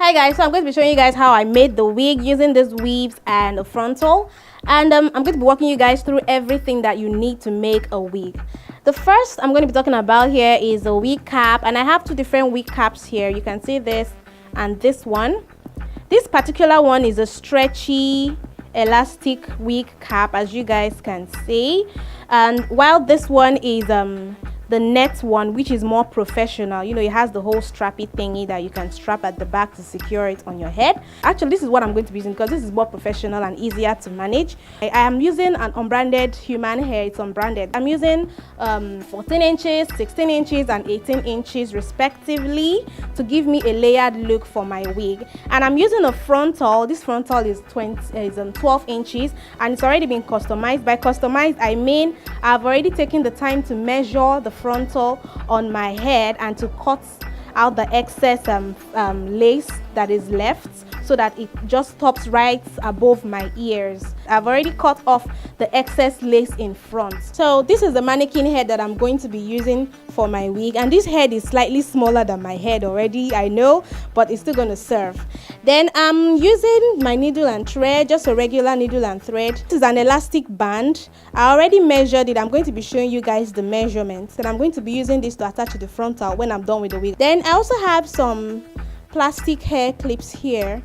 Hi guys, so I'm going to be showing you guys how I made the wig using these weaves and a frontal, and I'm going to be walking you guys through everything that you need to make a wig. The first I'm going to be talking about here is a wig cap, and I have two different wig caps here. You can see this and this one. This particular one is a stretchy elastic wig cap, as you guys can see, and while this one is the net one, which is more professional. You know, it has the whole strappy thingy that you can strap at the back to secure it on your head. Actually, this is what I'm going to be using because this is more professional and easier to manage. I am using an unbranded human hair. It's unbranded. I'm using 14 inches, 16 inches and 18 inches respectively to give me a layered look for my wig. And I'm using a frontal. This frontal is 12 inches and it's already been customized. By customized, I mean I've already taken the time to measure the frontal on my head and to cut out the excess lace that is left so that it just stops right above my ears. I've already cut off the excess lace in front. So this is the mannequin head that I'm going to be using for my wig, and this head is slightly smaller than my head already, I know, but it's still going to serve. Then I'm using my needle and thread, just a regular needle and thread. This is an elastic band. I already measured it. I'm going to be showing you guys the measurements, and I'm going to be using this to attach to the frontal when I'm done with the wig. Then I also have some plastic hair clips here.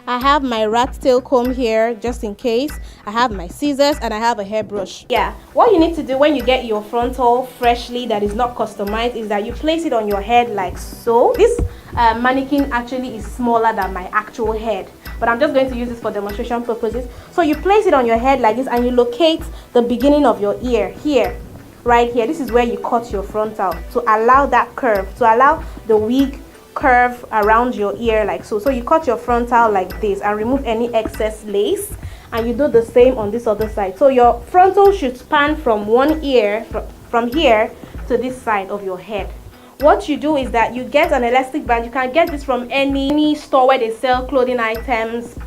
I have my rat tail comb here just in case. I have my scissors and I have a hairbrush. Yeah, what you need to do when you get your frontal freshly that is not customized is that you place it on your head like so. This mannequin actually is smaller than my actual head, but I'm just going to use this for demonstration purposes. So you place it on your head like this and you locate the beginning of your ear here, right here. This is where you cut your frontal to allow that curve, to allow the wig curve around your ear like so. So you cut your frontal like this and remove any excess lace, and you do the same on this other side. So your frontal should span from one ear, from here to this side of your head. What you do is that you get an elastic band. You can get this from any store where they sell clothing items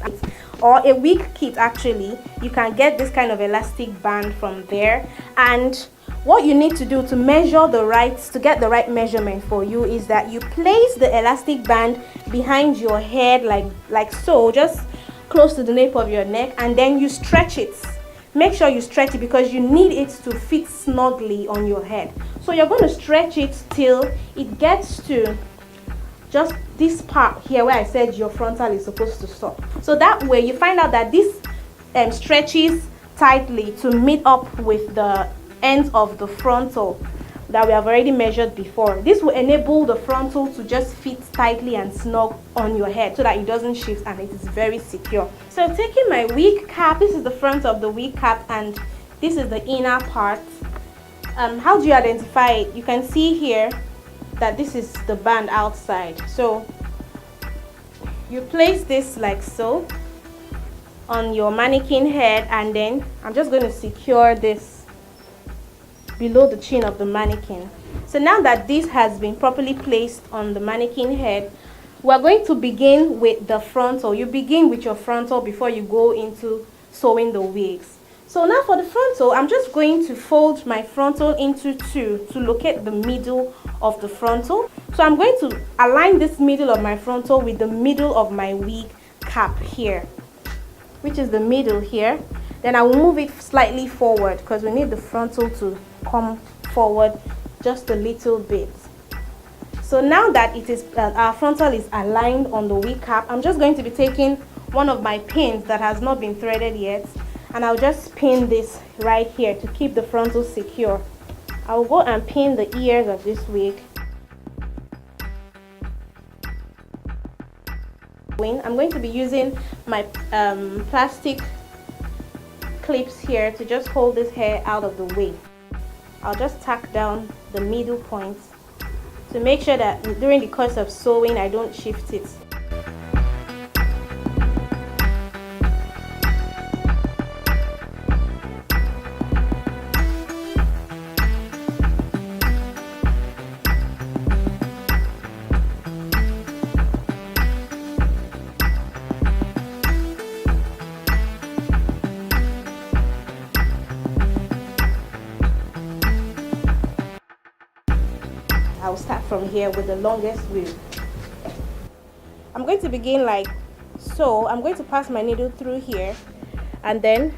or a wig kit. Actually, you can get this kind of elastic band from there, and what you need to do to measure to get the right measurement for you is that you place the elastic band behind your head like so, just close to the nape of your neck, and then you stretch it. Make sure you stretch it because you need it to fit snugly on your head. So you're going to stretch it till it gets to just this part here where I said your frontal is supposed to stop. So that way you find out that this stretches tightly to meet up with the ends of the frontal that we have already measured before. This will enable the frontal to just fit tightly and snug on your head so that it doesn't shift and it is very secure. So taking my wig cap, this is the front of the wig cap and this is the inner part. How do you identify it? You can see here that this is the band outside. So you place this like so on your mannequin head, and then I'm just going to secure this below the chin of the mannequin. So now that this has been properly placed on the mannequin head, we're going to begin with the frontal. You begin with your frontal before you go into sewing the wigs. So now for the frontal, I'm just going to fold my frontal into two to locate the middle of the frontal. So I'm going to align this middle of my frontal with the middle of my wig cap here, which is the middle here. Then I will move it slightly forward because we need the frontal to come forward just a little bit. So now that it is our frontal is aligned on the wig cap, I'm just going to be taking one of my pins that has not been threaded yet, and I'll just pin this right here to keep the frontal secure. I'll go and pin the ears of this wig. I'm going to be using my plastic clips here to just hold this hair out of the way. I'll just tack down the middle points to make sure that during the course of sewing I don't shift it. I'll start from here with the longest wig. I'm going to begin like so. I'm going to pass my needle through here and then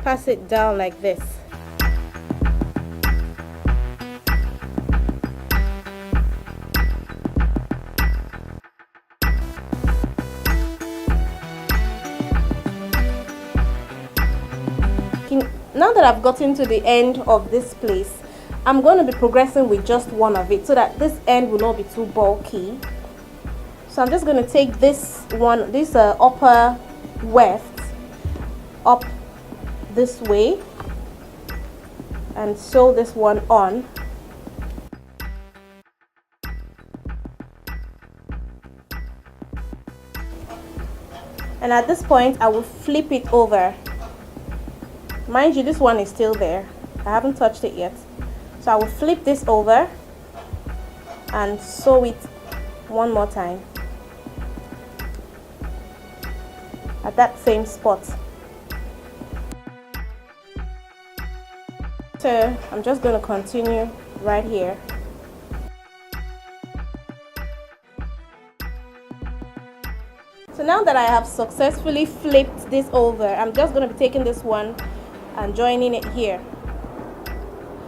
pass it down like this. Now that I've gotten to the end of this place, I'm going to be progressing with just one of it so that this end will not be too bulky. So I'm just going to take this one, this upper weft up this way and sew this one on. And at this point I will flip it over. Mind you, this one is still there. I haven't touched it yet. So I will flip this over and sew it one more time at that same spot. So I'm just going to continue right here. So now that I have successfully flipped this over, I'm just going to be taking this one and joining it here.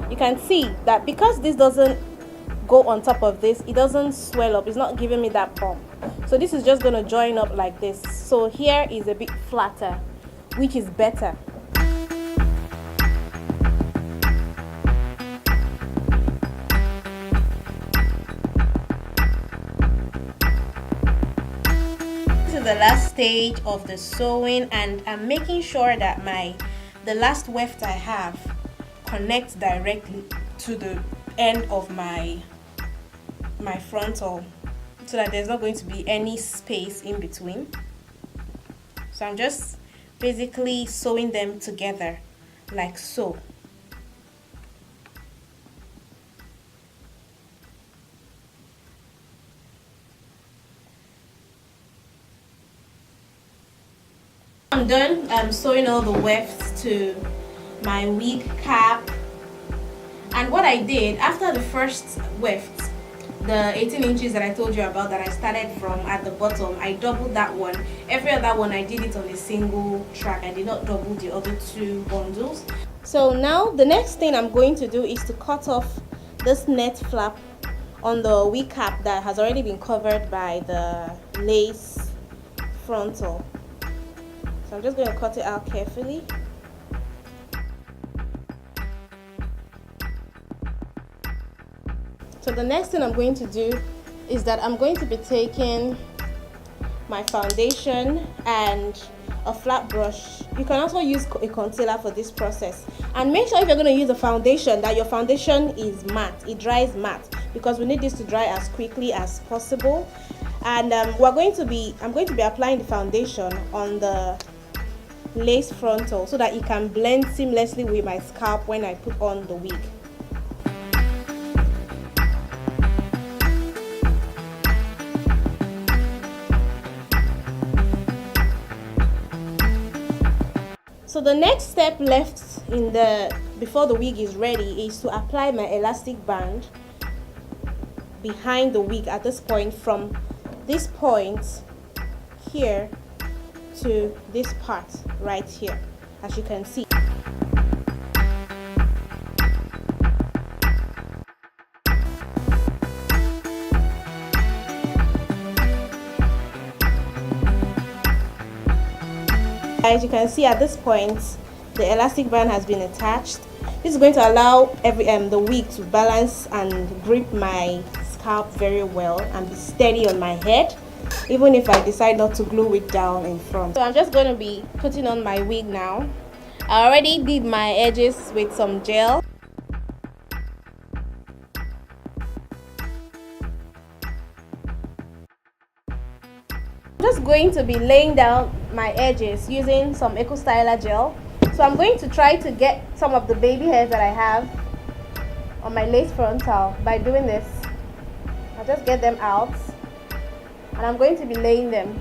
You can see that because this doesn't go on top of this, it doesn't swell up, it's not giving me that bump. So this is just going to join up like this. So here is a bit flatter, which is better. This is the last stage of the sewing, and I'm making sure that the last weft I have connects directly to the end of my frontal, so that there's not going to be any space in between. So I'm just basically sewing them together like so. I'm done sewing all the wefts to my wig cap. And what I did after the first weft, the 18 inches that I told you about that I started from at the bottom, I doubled that one. Every other one I did it on a single track. I did not double the other two bundles. So now the next thing I'm going to do is to cut off this net flap on the wig cap that has already been covered by the lace frontal. So I'm just going to cut it out carefully. So the next thing I'm going to do is that I'm going to be taking my foundation and a flat brush. You can also use a concealer for this process. And make sure if you're going to use a foundation that your foundation is matte, it dries matte, because we need this to dry as quickly as possible. And I'm going to be applying the foundation on the lace frontal so that it can blend seamlessly with my scalp when I put on the wig. So the next step left before the wig is ready is to apply my elastic band behind the wig at this point, from this point here to this part right here, as you can see. As you can see, at this point the elastic band has been attached. This is going to allow the wig to balance and grip my scalp very well and be steady on my head, even if I decide not to glue it down in front. So I'm just going to be putting on my wig now. I already did my edges with some gel. I'm just going to be laying down my edges using some Eco Styler gel. So I'm going to try to get some of the baby hairs that I have on my lace frontal by doing this. I'll just get them out and I'm going to be laying them.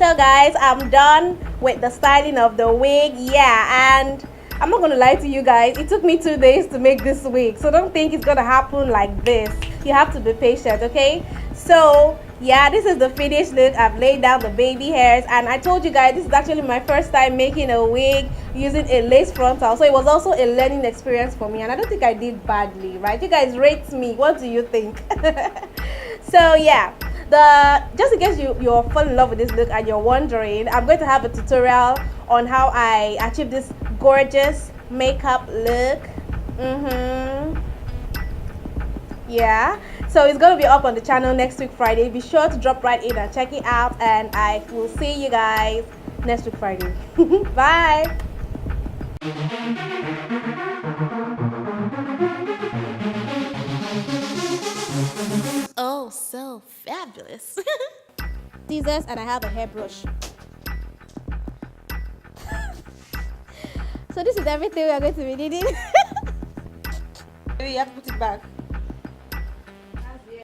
So guys, I'm done with the styling of the wig. Yeah, and I'm not gonna lie to you guys, it took me 2 days to make this wig, so don't think it's gonna happen like this. You have to be patient, okay? So yeah, this is the finished look. I've laid down the baby hairs, and I told you guys this is actually my first time making a wig using a lace frontal, so it was also a learning experience for me, and I don't think I did badly, right? You guys rate me. What do you think? So yeah, just in case you're fall in love with this look and you're wondering, I'm going to have a tutorial on how I achieve this gorgeous makeup look. Yeah, so it's going to be up on the channel next week Friday. Be sure to drop right in and check it out, and I will see you guys next week Friday. Bye. Oh, so fabulous. Scissors, and I have a hairbrush. So this is everything we are going to be needing. You have to put it back.